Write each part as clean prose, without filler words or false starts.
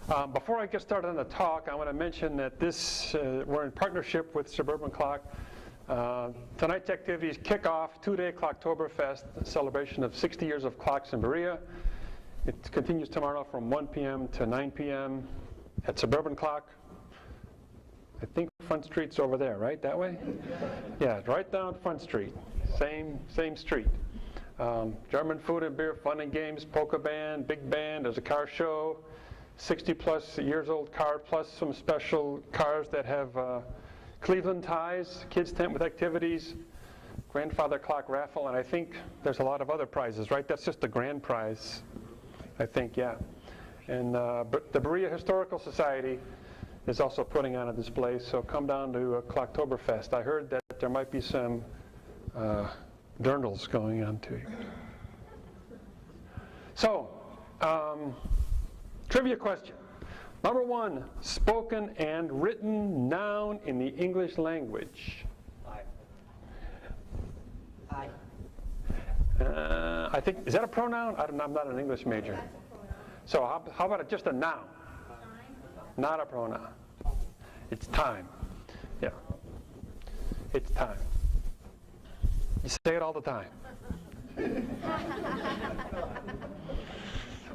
Before I get started on the talk, I want to mention that we're in partnership with Suburban Clock. Tonight's activities kick off two-day Clocktoberfest, a celebration of 60 years of clocks in Berea. It continues tomorrow from 1 p.m. to 9 p.m. at Suburban Clock. I think Front Street's over there, right? That way? Yeah, right down Front Street. Same street. German food and beer, fun and games, polka band, big band, there's a car show, 60-plus years old car, plus some special cars that have Cleveland ties, kids tent with activities, grandfather clock raffle, and I think there's a lot of other prizes, right? That's just the grand prize, I think, yeah. And but the Berea Historical Society is also putting on a display, so come down to Clocktoberfest. I heard that there might be some dirndls going on too. So, trivia question. Number 1, spoken and written noun in the English language. I. I think, is that a pronoun? I'm not an English major. So how about just a noun? Not a pronoun. It's time. Yeah. It's time. You say it all the time.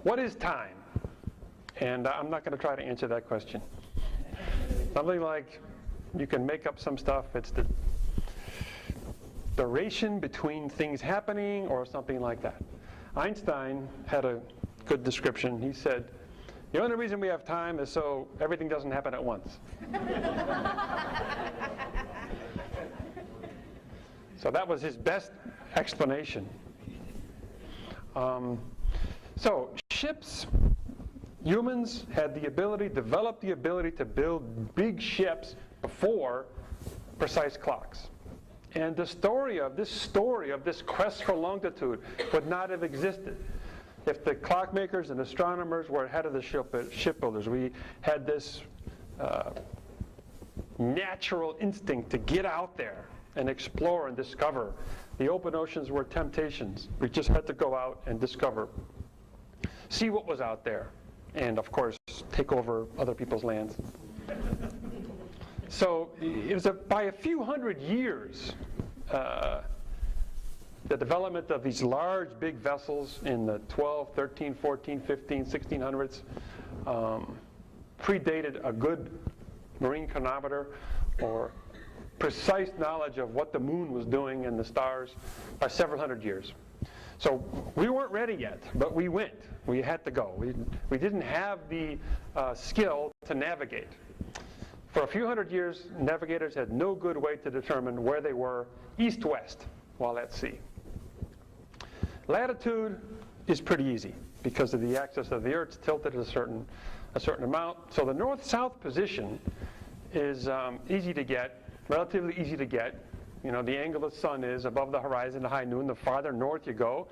What is time? And I'm not going to try to answer that question. Something like, you can make up some stuff. It's the duration between things happening or something like that. Einstein had a good description. He said, the only reason we have time is so everything doesn't happen at once. So that was his best explanation. So ships, humans had developed the ability to build big ships before precise clocks. And the story of this quest for longitude would not have existed if the clockmakers and astronomers were ahead of the shipbuilders. We had this natural instinct to get out there and explore and discover. The open oceans were temptations. We just had to go out and discover, see what was out there, and of course take over other people's lands. So it was by a few hundred years, the development of these large big vessels in the 12, 13, 14, 15, 1600s predated a good marine chronometer or precise knowledge of what the moon was doing and the stars by several hundred years. So we weren't ready yet, but we went. We had to go. We didn't have the skill to navigate. For a few hundred years, navigators had no good way to determine where they were east-west while at sea. Latitude is pretty easy because of the axis of the Earth's tilted a certain amount. So the north-south position is easy to get, relatively easy to get. You know, the angle the sun is above the horizon at high noon. The farther north you go,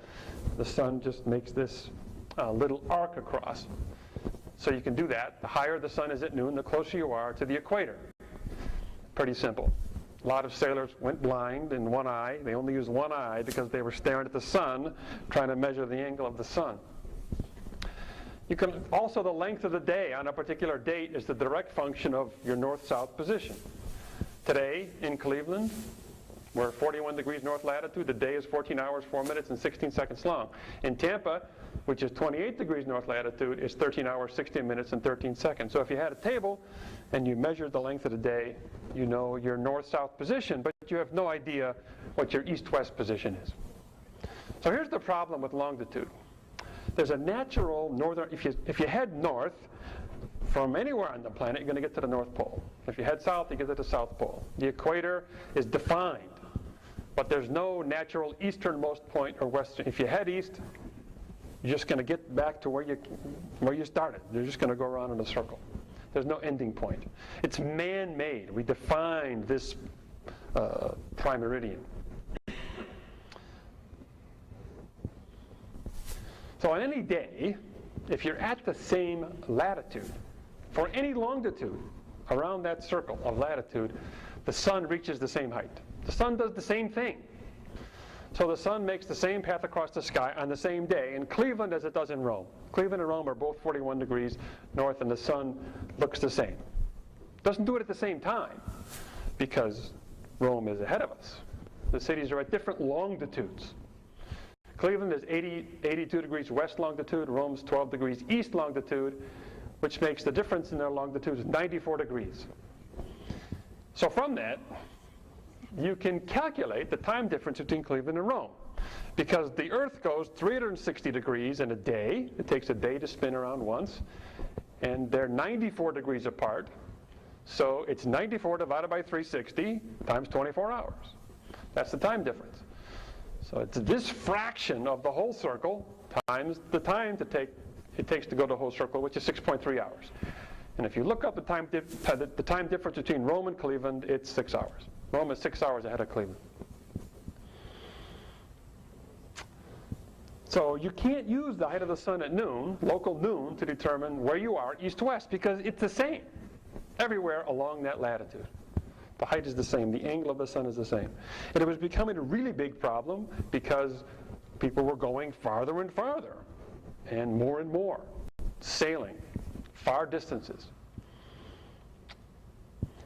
the sun just makes this little arc across. So you can do that. The higher the sun is at noon, the closer you are to the equator. Pretty simple. A lot of sailors went blind in one eye. They only used one eye because they were staring at the sun, trying to measure the angle of the sun. You can also, the length of the day on a particular date is the direct function of your north-south position. Today in Cleveland, we're 41 degrees north latitude. The day is 14 hours, 4 minutes, and 16 seconds long. In Tampa, which is 28 degrees north latitude, is 13 hours, 16 minutes, and 13 seconds. So if you had a table and you measured the length of the day, you know your north-south position, but you have no idea what your east-west position is. So here's the problem with longitude. There's a natural northern, if you head north from anywhere on the planet, you're going to get to the North Pole. If you head south, you get to the South Pole. The equator is defined, but there's no natural easternmost point or western. If you head east, you're just going to get back to where you started. You're just going to go around in a circle. There's no ending point. It's man-made. We defined this prime meridian. So on any day, if you're at the same latitude, for any longitude around that circle of latitude, the sun reaches the same height. The sun does the same thing. So the sun makes the same path across the sky on the same day in Cleveland as it does in Rome. Cleveland and Rome are both 41 degrees north, and the sun looks the same. Doesn't do it at the same time because Rome is ahead of us. The cities are at different longitudes. Cleveland is 82 degrees west longitude, Rome's 12 degrees east longitude, which makes the difference in their longitudes 94 degrees. So from that, you can calculate the time difference between Cleveland and Rome. Because the Earth goes 360 degrees in a day. It takes a day to spin around once. And they're 94 degrees apart. So it's 94 divided by 360 times 24 hours. That's the time difference. So it's this fraction of the whole circle times the time it takes to go the whole circle, which is 6.3 hours. And if you look up the time difference between Rome and Cleveland, it's 6 hours. Rome is 6 hours ahead of Cleveland. So you can't use the height of the sun at noon, local noon, to determine where you are east-west, because it's the same everywhere along that latitude. The height is the same. The angle of the sun is the same. And it was becoming a really big problem because people were going farther and farther and more, sailing far distances.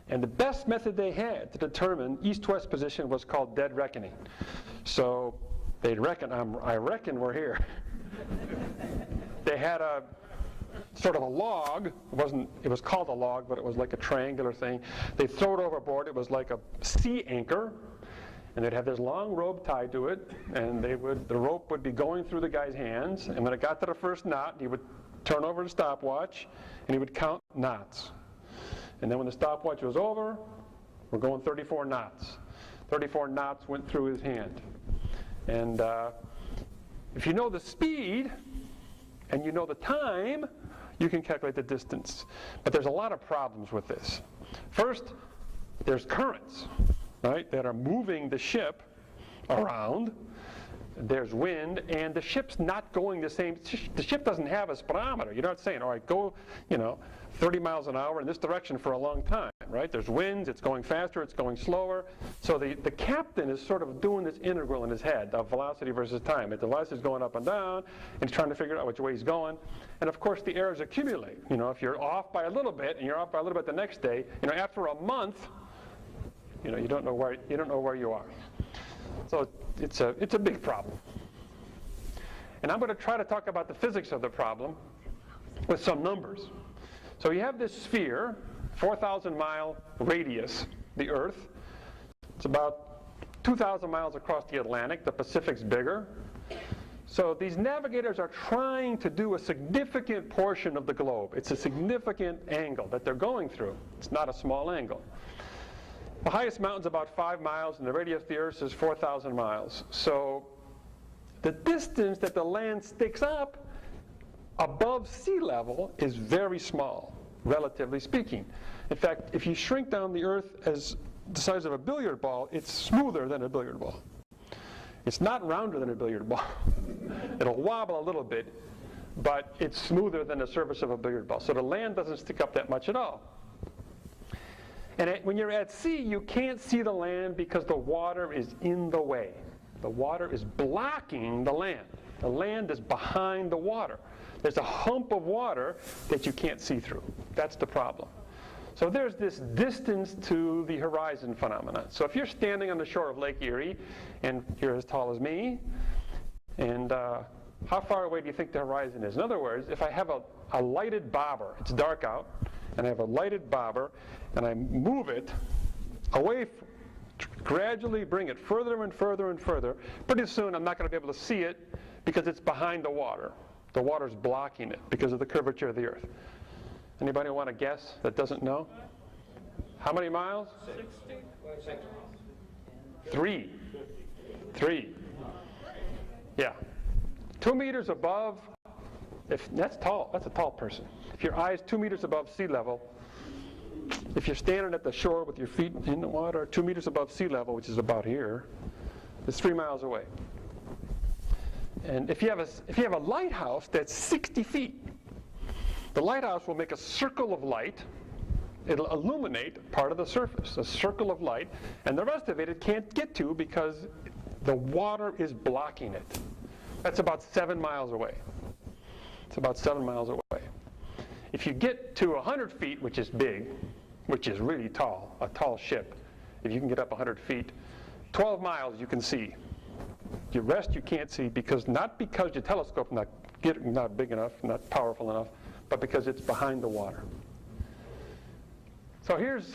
And the best method they had to determine east-west position was called dead reckoning. So they'd reckon, I reckon we're here. They had a sort of a log. It was called a log, but it was like a triangular thing. They'd throw it overboard. It was like a sea anchor. And they'd have this long rope tied to it, and the rope would be going through the guy's hands. And when it got to the first knot, he would turn over the stopwatch, and he would count knots. And then when the stopwatch was over, we're going 34 knots. 34 knots went through his hand. And if you know the speed and you know the time, you can calculate the distance. But there's a lot of problems with this. First, there's currents, right, that are moving the ship around. There's wind, and the ship's not going the same. The ship doesn't have a speedometer. You're not saying, all right, go, 30 miles an hour in this direction for a long time, right? There's winds, it's going faster, it's going slower. So the captain is sort of doing this integral in his head of velocity versus time. The velocity is going up and down, and he's trying to figure out which way he's going. And of course, the errors accumulate. If you're off by a little bit, and you're off by a little bit the next day, after a month, you don't know where you are. So it's a big problem. And I'm going to try to talk about the physics of the problem with some numbers. So you have this sphere, 4,000-mile radius, the Earth. It's about 2,000 miles across the Atlantic. The Pacific's bigger. So these navigators are trying to do a significant portion of the globe. It's a significant angle that they're going through. It's not a small angle. The highest mountain's about 5 miles, and the radius of the Earth is 4,000 miles. So the distance that the land sticks up above sea level is very small, relatively speaking. In fact, if you shrink down the Earth as the size of a billiard ball, it's smoother than a billiard ball. It's not rounder than a billiard ball. It'll wobble a little bit, but it's smoother than the surface of a billiard ball. So the land doesn't stick up that much at all. And when you're at sea, you can't see the land because the water is in the way. The water is blocking the land. The land is behind the water. There's a hump of water that you can't see through. That's the problem. So there's this distance to the horizon phenomenon. So if you're standing on the shore of Lake Erie, and you're as tall as me, and how far away do you think the horizon is? In other words, if I have a lighted bobber, it's dark out, and I have a lighted bobber, and I move it away, gradually bring it further and further and further, pretty soon I'm not going to be able to see it because it's behind the water. The water's blocking it because of the curvature of the Earth. Anybody want to guess that doesn't know? How many miles? 60. 3. Yeah. 2 meters above, that's tall. That's a tall person. If your eye's 2 meters above sea level, if you're standing at the shore with your feet in the water, 2 meters above sea level, which is about here, it's 3 miles away. And if you have a lighthouse that's 60 feet, the lighthouse will make a circle of light. It'll illuminate part of the surface, a circle of light, and the rest of it can't get to because the water is blocking it. That's about 7 miles away. It's about 7 miles away. If you get to 100 feet, which is big, which is really tall, a tall ship, if you can get up 100 feet, 12 miles you can see. The rest you can't see, not because your telescope's not big enough, not powerful enough, but because it's behind the water. So here's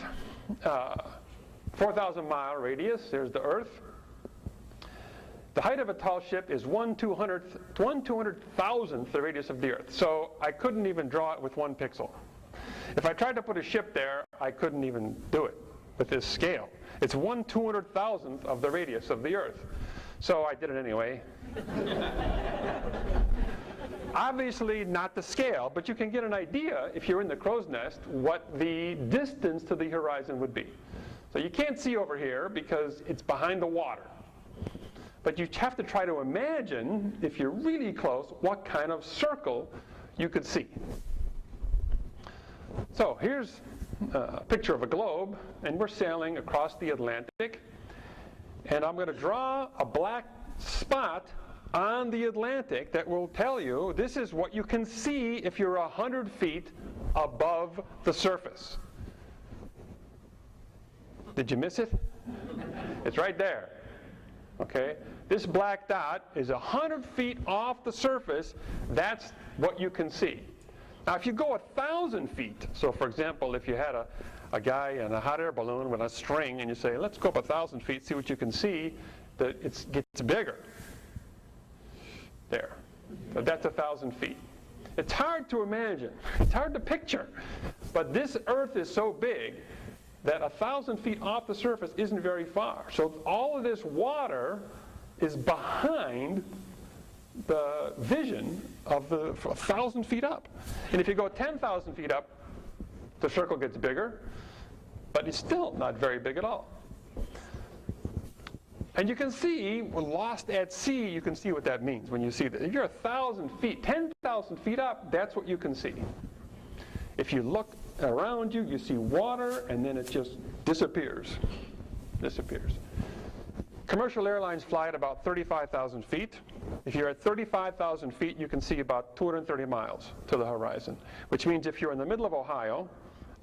4,000-mile radius. There's the Earth. The height of a tall ship is 1/200,000th the radius of the Earth. So I couldn't even draw it with 1 pixel. If I tried to put a ship there, I couldn't even do it with this scale. It's 1/200,000th of the radius of the Earth. So I did it anyway. Obviously not the scale, but you can get an idea, if you're in the crow's nest, what the distance to the horizon would be. So you can't see over here because it's behind the water. But you have to try to imagine, if you're really close, what kind of circle you could see. So here's a picture of a globe, and we're sailing across the Atlantic. And I'm going to draw a black spot on the Atlantic that will tell you this is what you can see if you're 100 feet above the surface. Did you miss it? It's right there. Okay? This black dot is 100 feet off the surface. That's what you can see. Now, if you go 1,000 feet, so for example, if you had a guy in a hot air balloon with a string and you say, let's go up 1,000 feet, see what you can see, that it gets bigger. There. So that's 1,000 feet. It's hard to imagine. It's hard to picture. But this Earth is so big that 1,000 feet off the surface isn't very far. So all of this water is behind the vision of the 1,000 feet up. And if you go 10,000 feet up, the circle gets bigger, but it's still not very big at all. And you can see, when lost at sea, you can see what that means when you see that. If you're 1,000 feet, 10,000 feet up, that's what you can see. If you look around you, you see water, and then it just disappears. Disappears. Commercial airlines fly at about 35,000 feet. If you're at 35,000 feet, you can see about 230 miles to the horizon, which means if you're in the middle of Ohio,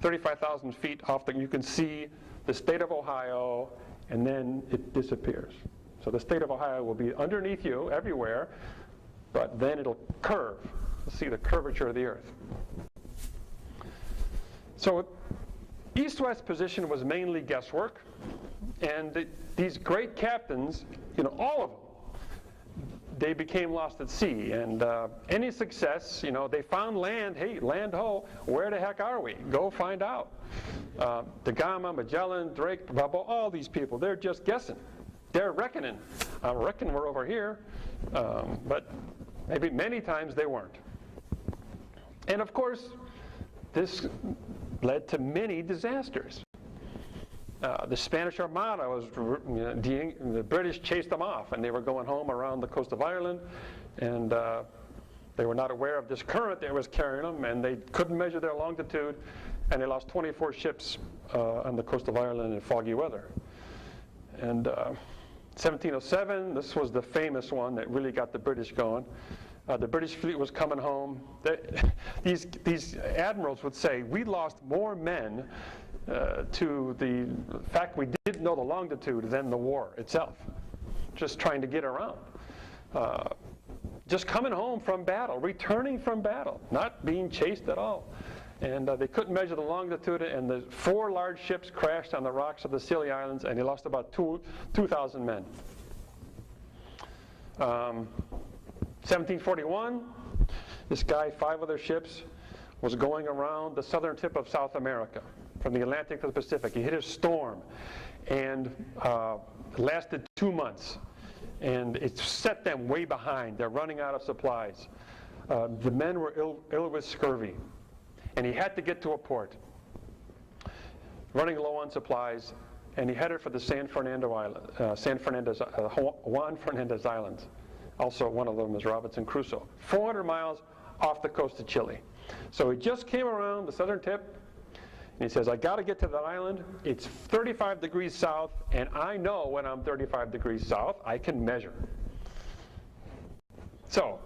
35,000 feet off, you can see the state of Ohio, and then it disappears. So the state of Ohio will be underneath you everywhere, but then it'll curve. You'll see the curvature of the Earth. So east-west position was mainly guesswork, and these great captains, all of them, they became lost at sea. And any success, they found land. Hey, land ho, where the heck are we? Go find out. Da Gama, Magellan, Drake, Babel, all these people, they're just guessing. They're reckoning. I reckon we're over here. But maybe many times they weren't. And of course, this led to many disasters. The Spanish Armada was, the British chased them off, and they were going home around the coast of Ireland, and they were not aware of this current that was carrying them, and they couldn't measure their longitude, and they lost 24 ships on the coast of Ireland in foggy weather. And 1707, this was the famous one that really got the British going. The British fleet was coming home. These admirals would say, we lost more men to the fact we didn't know the longitude than the war itself, just trying to get around. Just coming home from battle, returning from battle, not being chased at all. And they couldn't measure the longitude, and the 4 large ships crashed on the rocks of the Scilly Islands, and they lost about 2,000 men. 1741, this guy, 5 other ships, was going around the southern tip of South America, from the Atlantic to the Pacific. He hit a storm, and it lasted 2 months. And it set them way behind. They're running out of supplies. The men were ill with scurvy. And he had to get to a port, running low on supplies, and he headed for the Juan Fernandez Islands. Also, one of them is Robinson Crusoe. 400 miles off the coast of Chile. So he just came around the southern tip, And he says, I got to get to that island. It's 35 degrees south, and I know when I'm 35 degrees south, I can measure. So,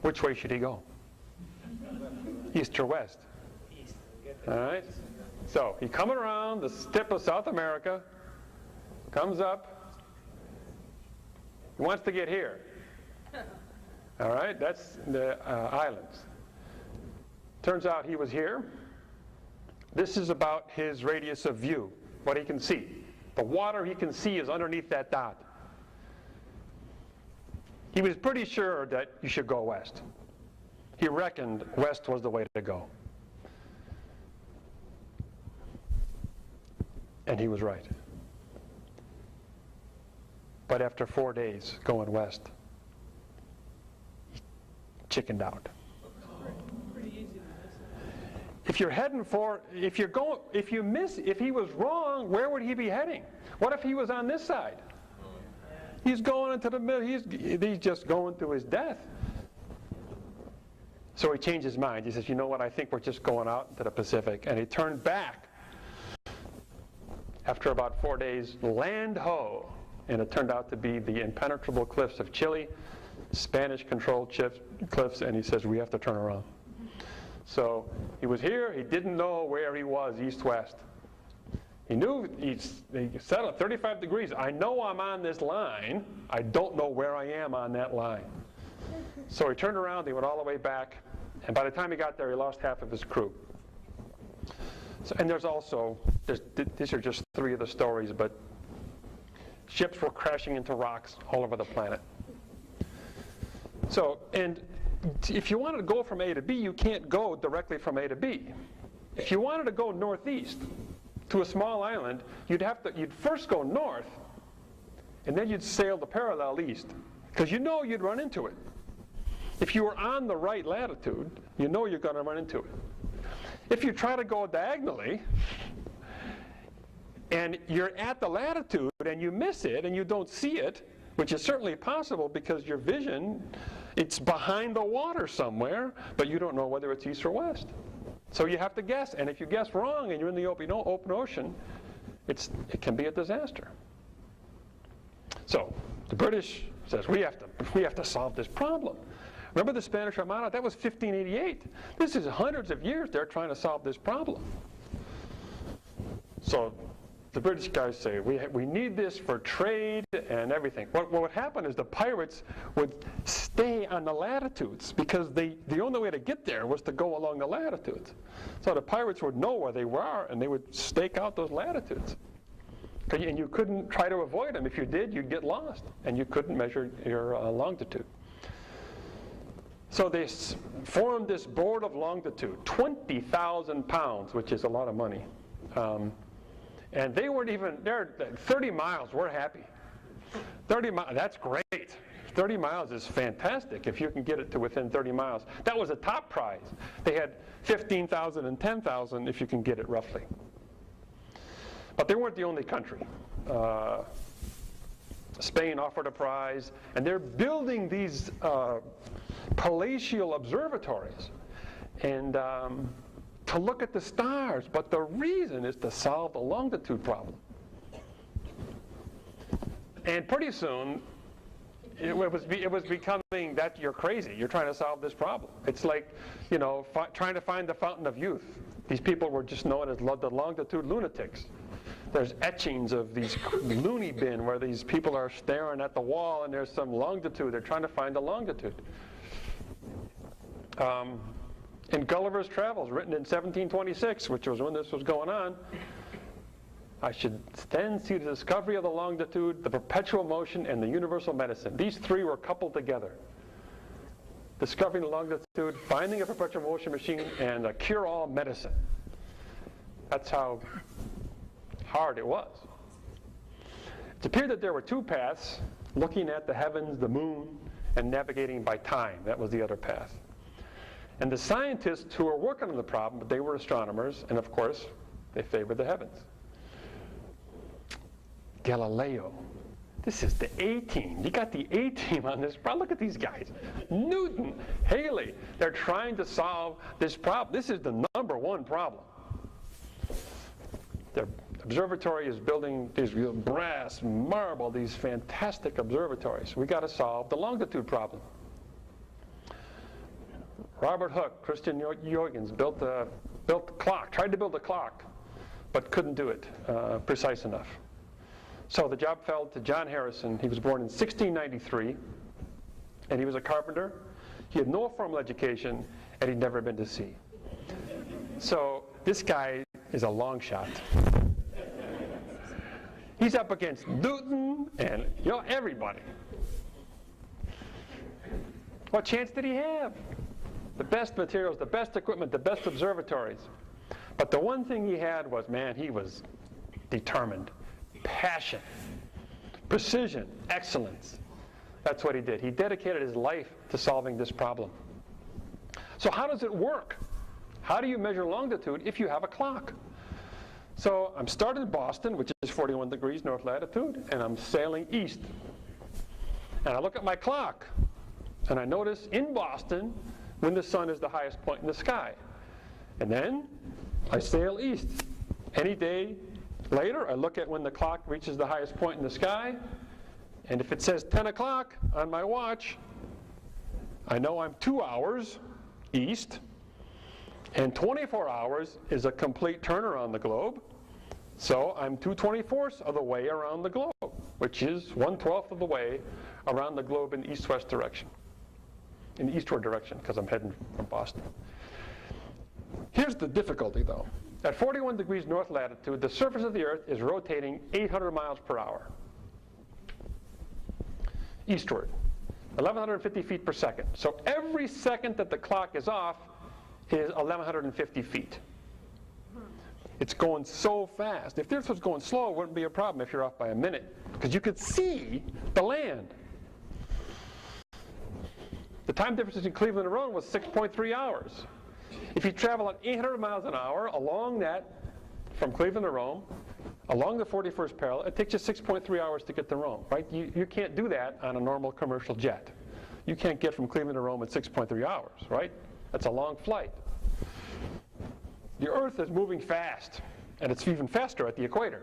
which way should he go? East or west? East. All right. So, he's coming around the tip of South America, comes up. He wants to get here. All right, that's the islands. Turns out he was here. This is about his radius of view, what he can see. The water he can see is underneath that dot. He was pretty sure that you should go west. He reckoned west was the way to go. And he was right. But after 4 days going west, he chickened out. If you're heading for, if he was wrong, where would he be heading? What if he was on this side? He's going into the middle, he's just going to his death. So he changed his mind. He says, you know what, I think we're just going out into the Pacific. And he turned back after about 4 days, land ho. And it turned out to be the impenetrable cliffs of Chile, Spanish-controlled cliffs, and he says, we have to turn around. So he was here, he didn't know where he was, east-west. He knew, he set up 35 degrees. I know I'm on this line, I don't know where I am on that line. So he turned around, he went all the way back, and by the time he got there, he lost half of his crew. So, and these are just 3 of the stories, but ships were crashing into rocks all over the planet. So, and if you wanted to go from A to B, you can't go directly from A to B. If you wanted to go northeast to a small island, you'd first go north, and then you'd sail the parallel east, because you know you'd run into it. If you were on the right latitude, you know you're going to run into it. If you try to go diagonally, and you're at the latitude, and you miss it, and you don't see it, which is certainly possible because your vision, it's behind the water somewhere, but you don't know whether it's east or west. So you have to guess, and if you guess wrong and you're in the open ocean, it can be a disaster. So the British says, we have to solve this problem. Remember the Spanish Armada? That was 1588. This is hundreds of years they're trying to solve this problem. So the British guys say, we need this for trade and everything. What would happen is the pirates would stay on the latitudes because the only way to get there was to go along the latitudes. So the pirates would know where they were, and they would stake out those latitudes. And you couldn't try to avoid them. If you did, you'd get lost, and you couldn't measure your longitude. So they formed this board of longitude, 20,000 pounds, which is a lot of money. And they weren't even, they're 30 miles, we're happy. 30 miles, that's great. 30 miles is fantastic if you can get it to within 30 miles. That was a top prize. They had 15,000 and 10,000 if you can get it roughly. But they weren't the only country. Spain offered a prize, and they're building these palatial observatories. And to look at the stars, but the reason is to solve the longitude problem. And pretty soon, it was becoming that you're crazy. You're trying to solve this problem. It's like, trying to find the fountain of youth. These people were just known as the longitude lunatics. There's etchings of these loony bin where these people are staring at the wall and there's some longitude. They're trying to find the longitude. In Gulliver's Travels, written in 1726, which was when this was going on, I should then see the discovery of the longitude, the perpetual motion, and the universal medicine. These 3 were coupled together. Discovering the longitude, finding a perpetual motion machine, and a cure-all medicine. That's how hard it was. It appeared that there were 2 paths, looking at the heavens, the moon, and navigating by time. That was the other path. And the scientists who were working on the problem, they were astronomers, and of course, they favored the heavens. Galileo. This is the A-team. You got the A-team on this problem. Look at these guys. Newton, Haley. They're trying to solve this problem. This is the #1 problem. their observatory is building these real brass, marble, these fantastic observatories. We got to solve the longitude problem. Robert Hooke, Christian Huygens built the clock, tried to build a clock, but couldn't do it precise enough. So the job fell to John Harrison. He was born in 1693, and he was a carpenter. He had no formal education, and he'd never been to sea. So this guy is a long shot. He's up against Newton and everybody. What chance did he have? The best materials, the best equipment, the best observatories. But the one thing he had was, man, he was determined. Passion, precision, excellence. That's what he did. He dedicated his life to solving this problem. So how does it work? How do you measure longitude if you have a clock? So I'm starting in Boston, which is 41 degrees north latitude, and I'm sailing east. And I look at my clock, and I notice in Boston when the sun is the highest point in the sky. And then I sail east. Any day later, I look at when the clock reaches the highest point in the sky, and if it says 10 o'clock on my watch, I know I'm 2 hours east, and 24 hours is a complete turn around the globe, so I'm 2/24 of the way around the globe, which is 1/12 of the way around the globe in the east-west direction, in the eastward direction, because I'm heading from Boston. Here's the difficulty, though. At 41 degrees north latitude, the surface of the Earth is rotating 800 miles per hour eastward, 1,150 feet per second. So every second that the clock is off is 1,150 feet. It's going so fast. If the Earth was going slow, it wouldn't be a problem if you're off by a minute, because you could see the land. The time difference between Cleveland and Rome was 6.3 hours. If you travel at 800 miles an hour along that, from Cleveland to Rome, along the 41st parallel, it takes you 6.3 hours to get to Rome, right? You can't do that on a normal commercial jet. You can't get from Cleveland to Rome in 6.3 hours, right? That's a long flight. The Earth is moving fast, and it's even faster at the equator.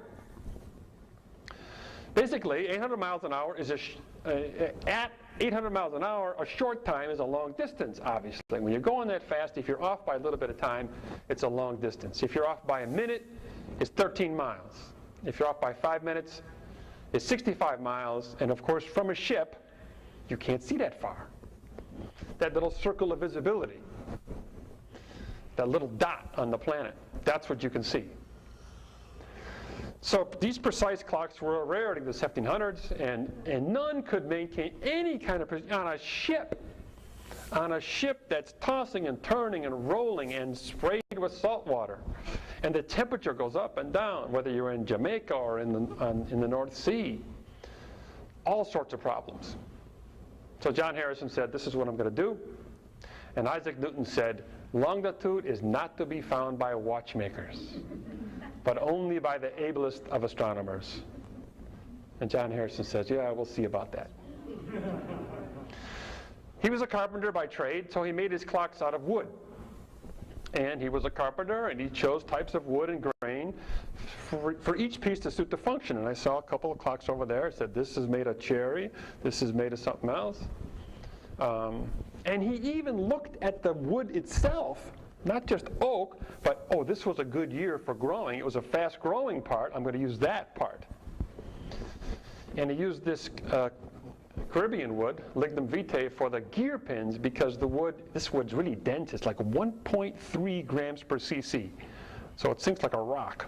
Basically, 800 miles an hour is at 800 miles an hour, a short time is a long distance, obviously. When you're going that fast, if you're off by a little bit of time, it's a long distance. If you're off by a minute, it's 13 miles. If you're off by 5 minutes, it's 65 miles. And of course, from a ship, you can't see that far. That little circle of visibility, that little dot on the planet, that's what you can see. So these precise clocks were a rarity in the 1700s, and none could maintain any kind of precision on a ship that's tossing and turning and rolling and sprayed with salt water. And the temperature goes up and down, whether you're in Jamaica or in the North Sea. All sorts of problems. So John Harrison said, this is what I'm going to do. And Isaac Newton said, longitude is not to be found by watchmakers, but only by the ablest of astronomers. And John Harrison says, yeah, we'll see about that. He was a carpenter by trade, so he made his clocks out of wood. And he was a carpenter, and he chose types of wood and grain for each piece to suit the function. And I saw a couple of clocks over there. It said, this is made of cherry, this is made of something else. And he even looked at the wood itself, not just oak, but, oh, this was a good year for growing. It was a fast-growing part. I'm going to use that part. And he used this Caribbean wood, lignum vitae, for the gear pins because this wood's really dense. It's like 1.3 grams per cc. So it sinks like a rock.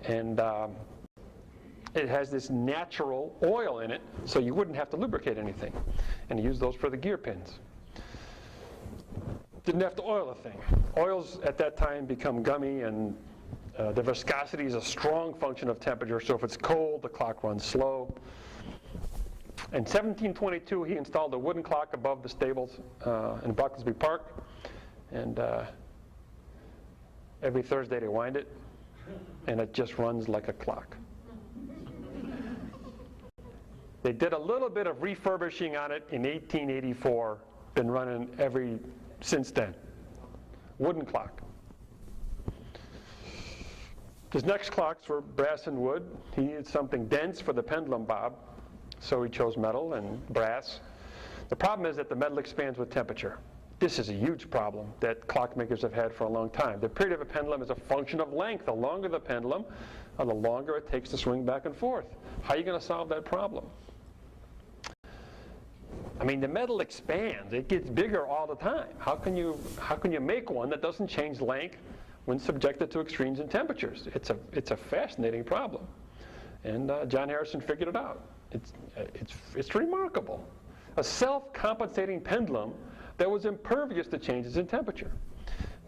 And it has this natural oil in it, so you wouldn't have to lubricate anything. And he used those for the gear pins. Didn't have to oil a thing. Oils at that time become gummy, and the viscosity is a strong function of temperature, so if it's cold, the clock runs slow. In 1722, he installed a wooden clock above the stables in BROCKLESBY Park, and every Thursday they wind it, and it just runs like a clock. They did a little bit of refurbishing on it in 1884, been running since then. Wooden clock. His next clocks were brass and wood. He needed something dense for the pendulum bob, so he chose metal and brass. The problem is that the metal expands with temperature. This is a huge problem that clockmakers have had for a long time. The period of a pendulum is a function of length. The longer the pendulum, the longer it takes to swing back and forth. How are you going to solve that problem? I mean, the metal expands. It gets bigger all the time. How can you make one that doesn't change length when subjected to extremes in temperatures? It's a fascinating problem. And John Harrison figured it out. It's remarkable. A self-compensating pendulum that was impervious to changes in temperature.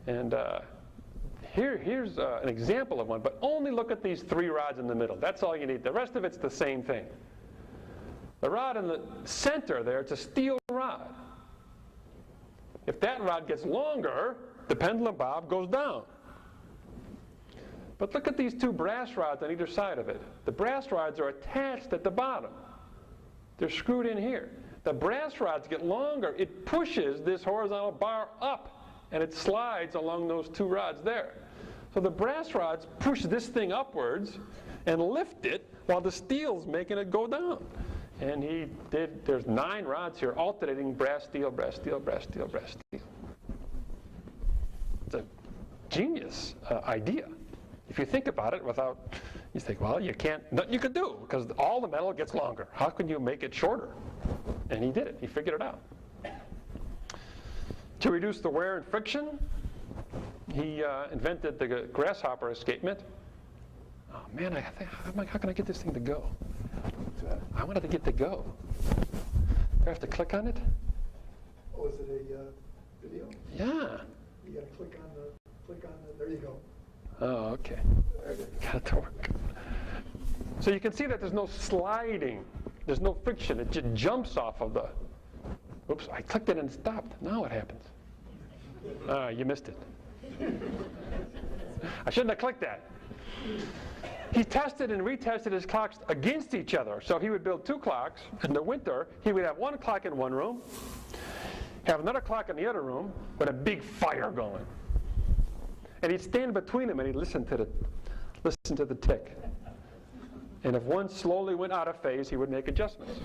And here's an example of one, but only look at these 3 rods in the middle. That's all you need. The rest of it's the same thing. The rod in the center there, it's a steel rod. If that rod gets longer, the pendulum bob goes down. But look at these 2 brass rods on either side of it. The brass rods are attached at the bottom. They're screwed in here. The brass rods get longer. It pushes this horizontal bar up, and it slides along those 2 rods there. So the brass rods push this thing upwards and lift it while the steel's making it go down. And there's 9 rods here alternating brass, steel, brass, steel, brass, steel, brass, steel. It's a genius idea. If you think about it you think, well, nothing you could do, because all the metal gets longer. How can you make it shorter? And he did it. He figured it out. To reduce the wear and friction, he invented the grasshopper escapement. Oh man, how can I get this thing to go? I wanted to get to go. Do I have to click on it? Oh, is it a video? Yeah. You got to click on the, there you go. Oh, okay. Got it to work. So you can see that there's no sliding. There's no friction. It just jumps off of the, oops, I clicked it and it stopped. Now what happens? You missed it. I shouldn't have clicked that. He tested and retested his clocks against each other. So he would build 2 clocks. In the winter, he would have 1 clock in one room, have another clock in the other room with a big fire going. And he'd stand between them and he'd listen to the tick. And if one slowly went out of phase, he would make adjustments.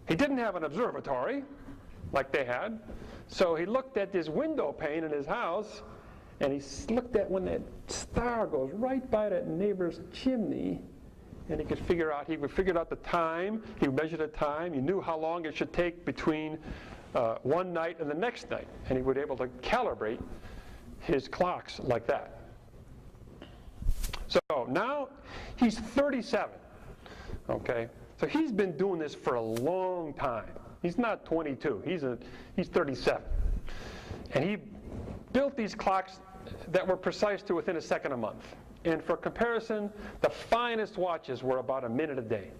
He didn't have an observatory like they had, so he looked at this window pane in his house, and he looked at when that star goes right by that neighbor's chimney, and he would figure out the time, he would measure the time, he knew how long it should take between one night and the next night, and he would be able to calibrate his clocks like that. So now he's 37, okay? So he's been doing this for a long time. He's not 22, he's 37. And he built these clocks that were precise to within a second a month. And for comparison, the finest watches were about a minute a day.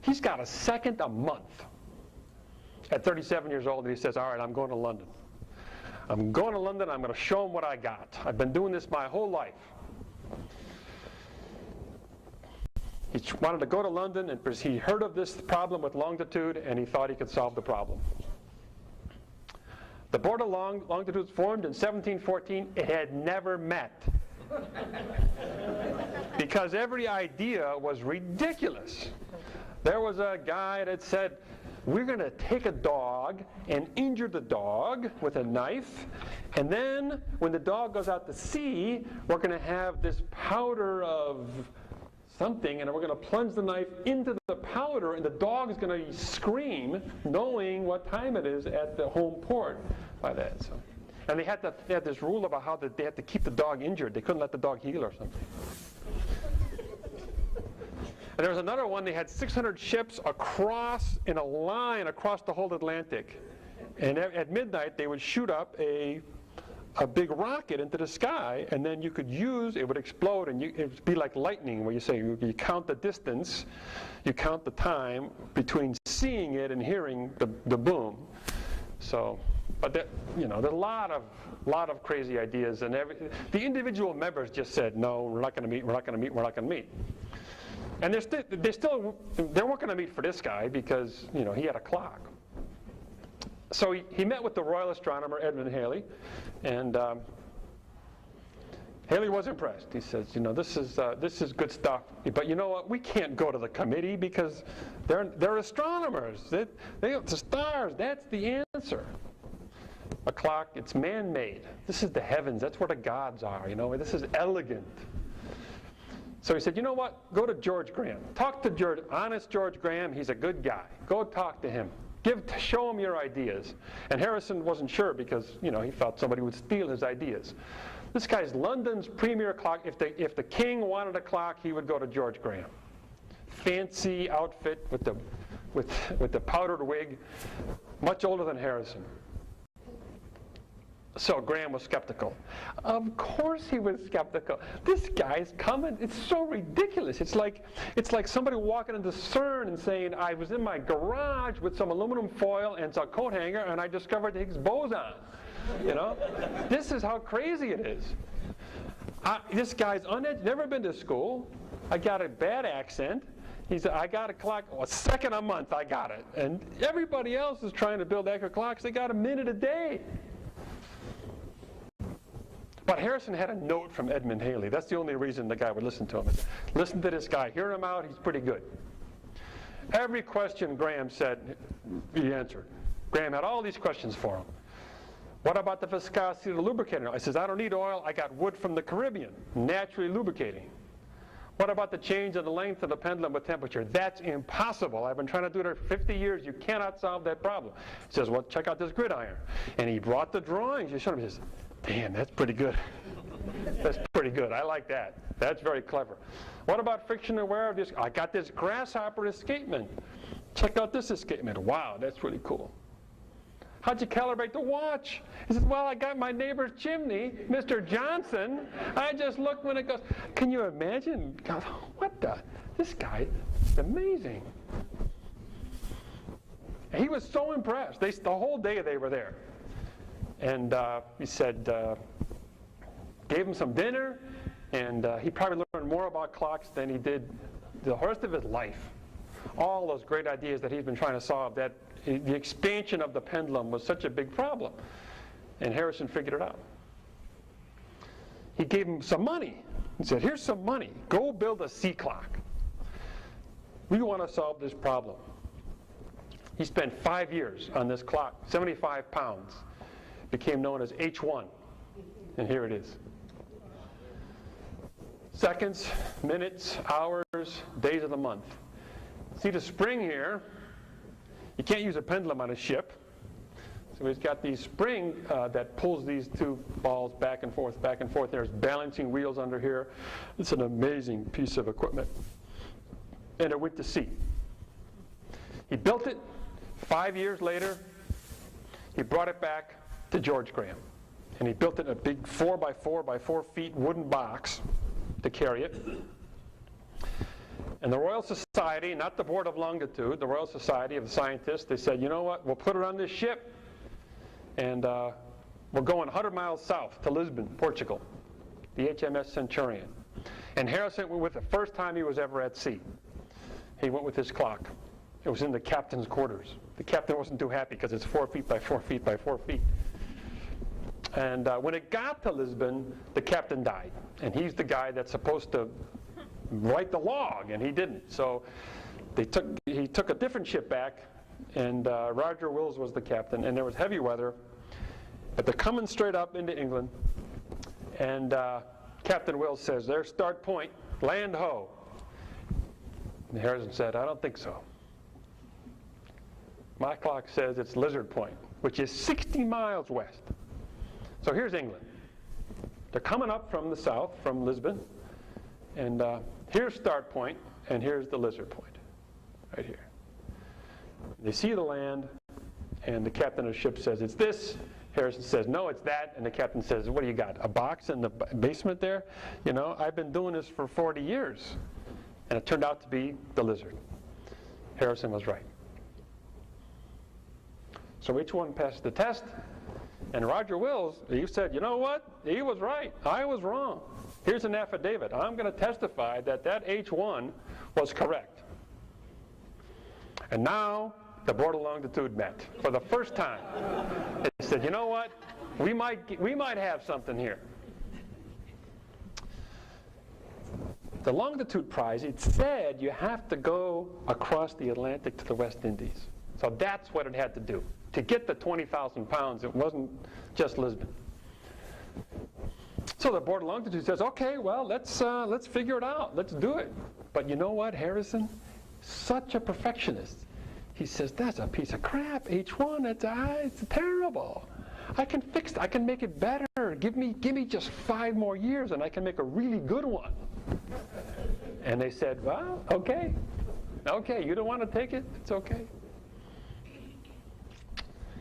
He's got a second a month. At 37 years old, he says, all right, I'm going to London. I'm going to London, I'm going to show them what I got. I've been doing this my whole life. He wanted to go to London, and he heard of this problem with longitude, and he thought he could solve the problem. The Board of Longitudes formed in 1714. It had never met. Because every idea was ridiculous. There was a guy that said, we're going to take a dog and injure the dog with a knife, and then when the dog goes out to sea, we're going to have this powder of something, and we're going to plunge the knife into the powder, and the dog is going to scream, knowing what time it is at the home port by that. So, and they had this rule about how they had to keep the dog injured. They couldn't let the dog heal or something. And there was another one. They had 600 ships across in a line across the whole Atlantic, and at midnight they would shoot up a big rocket into the sky, and then you could it would explode, and it would be like lightning, where you say you count the distance, you count the time between seeing it and hearing the boom. So, but there are a lot of crazy ideas, and the individual members just said, no, we're not going to meet, we're not going to meet, we're not going to meet. And they weren't going to meet for this guy because he had a clock. So he met with the Royal Astronomer Edmund Halley, and Haley was impressed. He says, this is good stuff, but you know what? We can't go to the committee because they're astronomers. They the stars. That's the answer. A clock, it's man-made. This is the heavens. That's where the gods are. This is elegant. So he said, you know what? Go to George Graham. Talk to honest George Graham. He's a good guy. Go talk to him. Show him your ideas. And Harrison wasn't sure because, he thought somebody would steal his ideas. This guy's London's premier clock. If the king wanted a clock, he would go to George Graham. Fancy outfit with the powdered wig, much older than Harrison. So Graham was skeptical. Of course he was skeptical. This guy's coming. It's so ridiculous. It's like somebody walking into CERN and saying, I was in my garage with some aluminum foil and a coat hanger and I discovered the Higgs boson. This is how crazy it is. This guy's never been to school. I got a bad accent. He said, I got a clock, a second a month I got it. And everybody else is trying to build accurate clocks. They got a minute a day. But Harrison had a note from Edmund Halley. That's the only reason the guy would listen to him. Listen to this guy. Hear him out. He's pretty good. Every question Graham said, he answered. Graham had all these questions for him. What about the viscosity of the lubricator? I says, I don't need oil. I got wood from the Caribbean, naturally lubricating. What about the change in the length of the pendulum with temperature? That's impossible. I've been trying to do it for 50 years. You cannot solve that problem. He says, well, check out this gridiron. And he brought the drawings. He showed him. He says, damn, that's pretty good. That's pretty good. I like that. That's very clever. What about friction and wear of this? I got this grasshopper escapement. Check out this escapement. Wow, that's really cool. How'd you calibrate the watch? He says, well, I got my neighbor's chimney, Mr. Johnson. I just look when it goes. Can you imagine? God, this guy is amazing. And he was so impressed. The whole day they were there. And he said, gave him some dinner, and he probably learned more about clocks than he did the rest of his life. All those great ideas that he's been trying to solve, that the expansion of the pendulum was such a big problem. And Harrison figured it out. He gave him some money. He said, here's some money. Go build a sea clock. We want to solve this problem. He spent 5 years on this clock, 75 pounds. Became known as H1. And here it is. Seconds, minutes, hours, days of the month. See the spring here? You can't use a pendulum on a ship. So he's got these spring that pulls these two balls back and forth, back and forth. There's balancing wheels under here. It's an amazing piece of equipment. And it went to sea. He built it. 5 years later, he brought it back to George Graham. And he built it in a big 4 by 4 by 4 feet wooden box to carry it. And the Royal Society, not the Board of Longitude, the Royal Society of the scientists, they said, you know what, we'll put it on this ship, and we're going 100 miles south to Lisbon, Portugal, the HMS Centurion. And Harrison went with it the first time he was ever at sea. He went with his clock. It was in the captain's quarters. The captain wasn't too happy because it's 4 feet by 4 feet by 4 feet. And when it got to Lisbon, the captain died. And he's the guy that's supposed to write the log, and he didn't. So he took a different ship back, and Roger Wills was the captain, and there was heavy weather. But they're coming straight up into England, and Captain Wills says, there's start point, land ho. And Harrison said, I don't think so. My clock says it's Lizard Point, which is 60 miles west. So here's England. They're coming up from the south, from Lisbon, and here's start point, and here's the Lizard Point, right here. They see the land, and the captain of the ship says, it's this. Harrison says, no, it's that. And the captain says, what do you got, a box in the basement there? You know, I've been doing this for 40 years. And it turned out to be the Lizard. Harrison was right. So each one passed the test. And Roger Wills, he said, you know what? He was right. I was wrong. Here's an affidavit. I'm going to testify that that H1 was correct. And now the Board of Longitude met for the first time. They said, you know what? We might have something here. the longitude prize, it said you have to go across the Atlantic to the West Indies. So that's what it had to do. To get the 20,000 pounds, it wasn't just Lisbon. So the Board of Longitude says, okay, well, let's figure it out. Let's do it. But you know what, Harrison? Such a perfectionist. He says, that's a piece of crap, H1, it's terrible. I can fix it. I can make it better. Give me just 5 more years and I can make a really good one. And they said, well, okay. Okay, you don't want to take it? It's okay.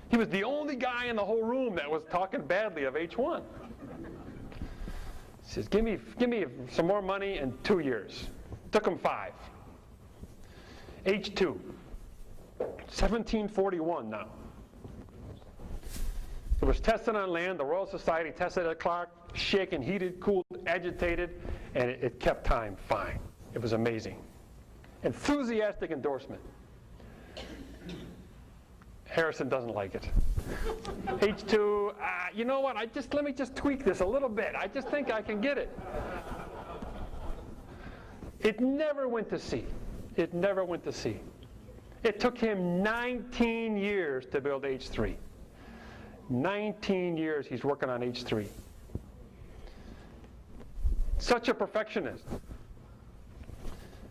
He was the only guy in the whole room that was talking badly of H1. He says, give me some more money and 2 years. Took him 5. H2, 1741 now. It was tested on land. The Royal Society tested the clock, shaken, heated, cooled, agitated, and it kept time fine. It was amazing. Enthusiastic endorsement. Harrison doesn't like it. H2, you know what? Let me just tweak this a little bit. I just think I can get it. It never went to sea. It never went to sea. It took him 19 years to build H3. 19 years he's working on H3. Such a perfectionist.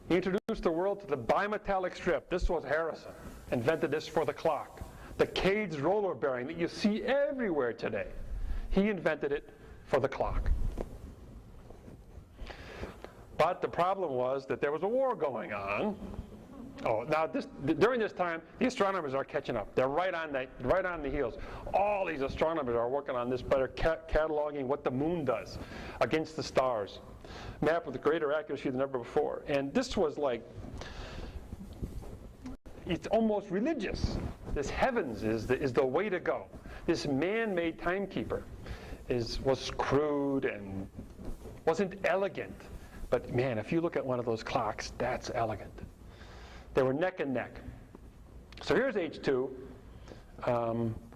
He introduced the world to the bimetallic strip. This was Harrison. Invented this for the clock. The Cades roller bearing that you see everywhere today. He invented it for the clock. But the problem was that there was a war going on. Oh, now during this time, the astronomers are catching up. They're right on the heels. All these astronomers are working on this better, cataloging what the moon does against the stars. Map with greater accuracy than ever before. And this was like, it's almost religious. This heavens is the way to go. This man-made timekeeper was crude and wasn't elegant. But man, if you look at one of those clocks, that's elegant. They were neck and neck. So here's H2.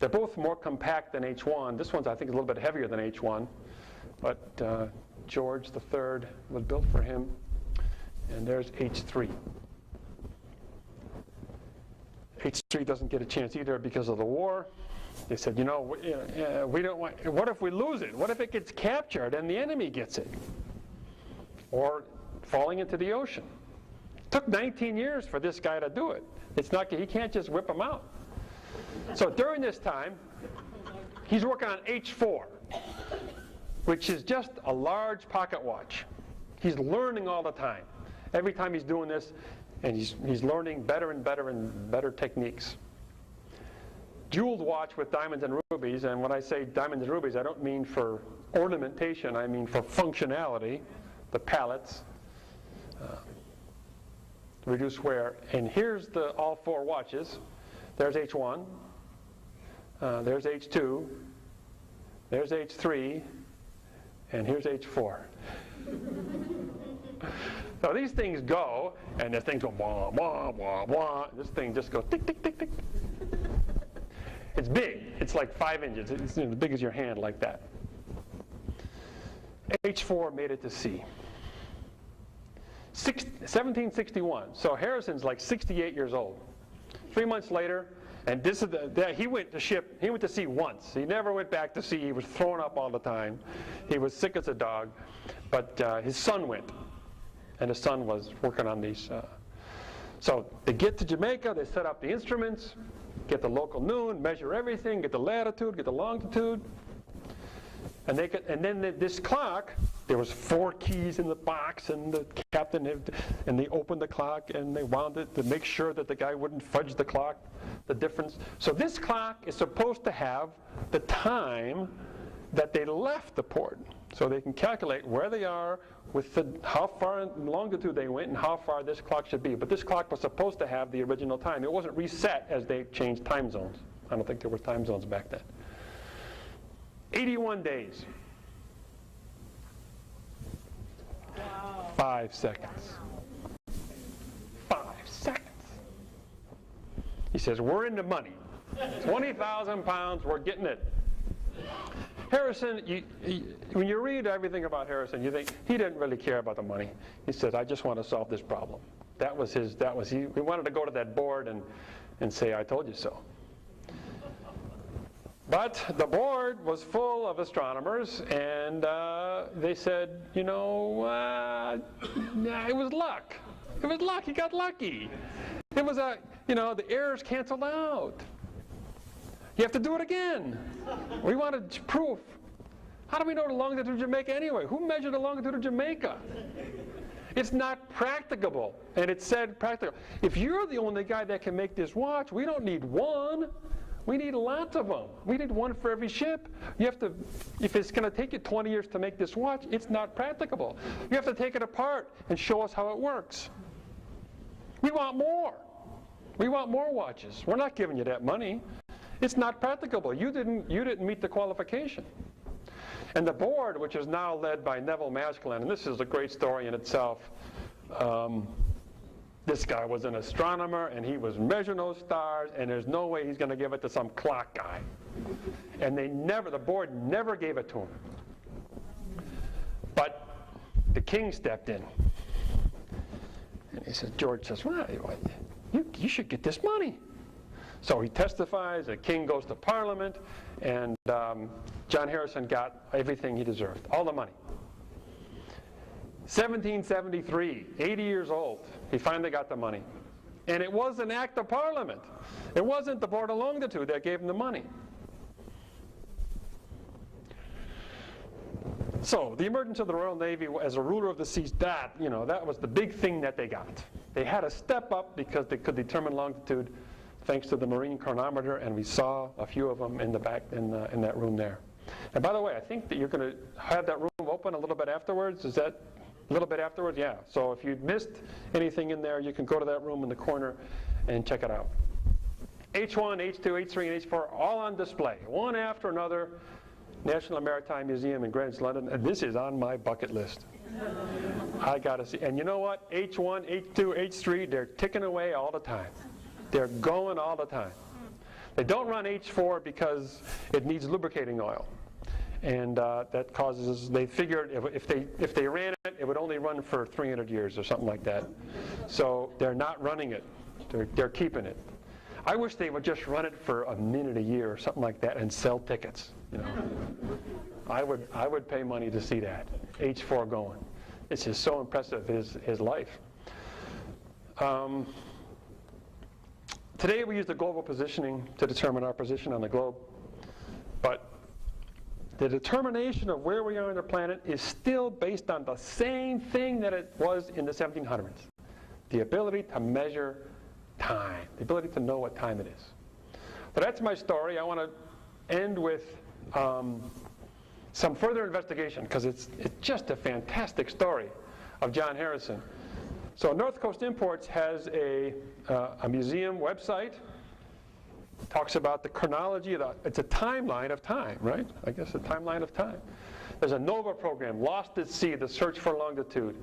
They're both more compact than H1. This one's, I think, a little bit heavier than H1. But George III was built for him. And there's H3. H3 doesn't get a chance either because of the war. They said, we don't want, what if we lose it? What if it gets captured and the enemy gets it? Or falling into the ocean. It took 19 years for this guy to do it. He can't just whip them out. So during this time, he's working on H4, which is just a large pocket watch. He's learning all the time. Every time he's doing this, and he's learning better and better and better techniques. Jeweled watch with diamonds and rubies, and when I say diamonds and rubies, I don't mean for ornamentation, I mean for functionality. The pallets, reduce wear. And here's all 4 watches. There's H1, there's H2, there's H3, and here's H4. So these things go, and the things go wah, wah, wah, wah. This thing just goes tick, tick, tick, tick. It's big. It's like 5 inches. It's as big as your hand, like that. H4 made it to sea. 1761. So Harrison's like 68 years old. 3 months later, and this is he went to sea once. He never went back to sea. He was thrown up all the time. He was sick as a dog. But his son went, and his son was working on these. So they get to Jamaica. They set up the instruments, get the local noon, measure everything, get the latitude, get the longitude. And then this clock, there was 4 keys in the box, and the captain and they opened the clock and they wound it to make sure that the guy wouldn't fudge the clock, the difference. So this clock is supposed to have the time that they left the port, so they can calculate where they are with how far in longitude they went and how far this clock should be. But this clock was supposed to have the original time. It wasn't reset as they changed time zones. I don't think there were time zones back then. 81 days. Wow. 5 seconds. 5 seconds. He says, we're in the money. 20,000 pounds, we're getting it. Harrison, when you read everything about Harrison, you think he didn't really care about the money. He says, I just want to solve this problem. He wanted to go to that board and say, I told you so. But the board was full of astronomers, and they said, it was luck. It was luck. He got lucky. It was the errors canceled out. You have to do it again. We wanted proof. How do we know the longitude of Jamaica anyway? Who measured the longitude of Jamaica? It's not practicable, and it said practical. If you're the only guy that can make this watch, we don't need one. We need lots of them. We need one for every ship. You have to, if it's going to take you 20 years to make this watch, it's not practicable. You have to take it apart and show us how it works. We want more. We want more watches. We're not giving you that money. It's not practicable. You didn't meet the qualification. And the board, which is now led by Neville Maskelyne, and this is a great story in itself. This guy was an astronomer, and he was measuring those stars, and there's no way he's going to give it to some clock guy. And the board never gave it to him. But the king stepped in. And he says, George says, well, you should get this money. So he testifies, the king goes to Parliament, and John Harrison got everything he deserved, all the money. 1773, 80 years old, he finally got the money. And it was an act of Parliament. It wasn't the Board of Longitude that gave him the money. So the emergence of the Royal Navy as a ruler of the seas, that was the big thing that they got. They had to step up because they could determine longitude thanks to the marine chronometer, and we saw a few of them in the back in that room there. And by the way, I think that you're going to have that room open a little bit afterwards. Is that a little bit afterwards? Yeah. So if you missed anything in there, you can go to that room in the corner and check it out. H1, H2, H3, and H4 all on display, one after another. National Maritime Museum in Greenwich, London, and this is on my bucket list. I got to see. And you know what? H1, H2, H3, they're ticking away all the time. They're going all the time. They don't run H4 because it needs lubricating oil. And that causes, they figured if they ran it, it would only run for 300 years or something like that. So they're not running it. They're keeping it. I wish they would just run it for a minute a year or something like that and sell tickets. I would pay money to see that. H4 going. It's just so impressive, his life. Today we use the global positioning to determine our position on the globe. But the determination of where we are on the planet is still based on the same thing that it was in the 1700s. The ability to measure time, the ability to know what time it is. But that's my story. I want to end with some further investigation, because it's just a fantastic story of John Harrison. So North Coast Imports has a museum website. Talks about the chronology, it's a timeline of time, right? I guess a timeline of time. There's a NOVA program, Lost at Sea, The Search for Longitude,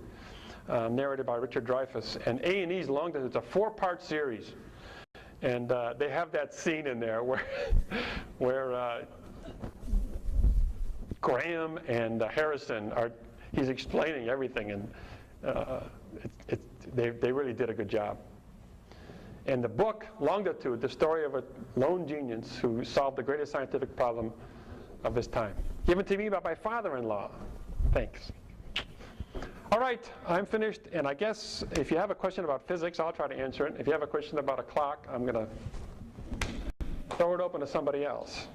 narrated by Richard Dreyfuss. And A&E's Longitude, it's a 4-part series. And they have that scene in there where Graham and Harrison he's explaining everything, and they really did a good job. And the book, Longitude, the story of a lone genius who solved the greatest scientific problem of his time. Given to me by my father-in-law. Thanks. All right, I'm finished, and I guess if you have a question about physics, I'll try to answer it. If you have a question about a clock, I'm going to throw it open to somebody else.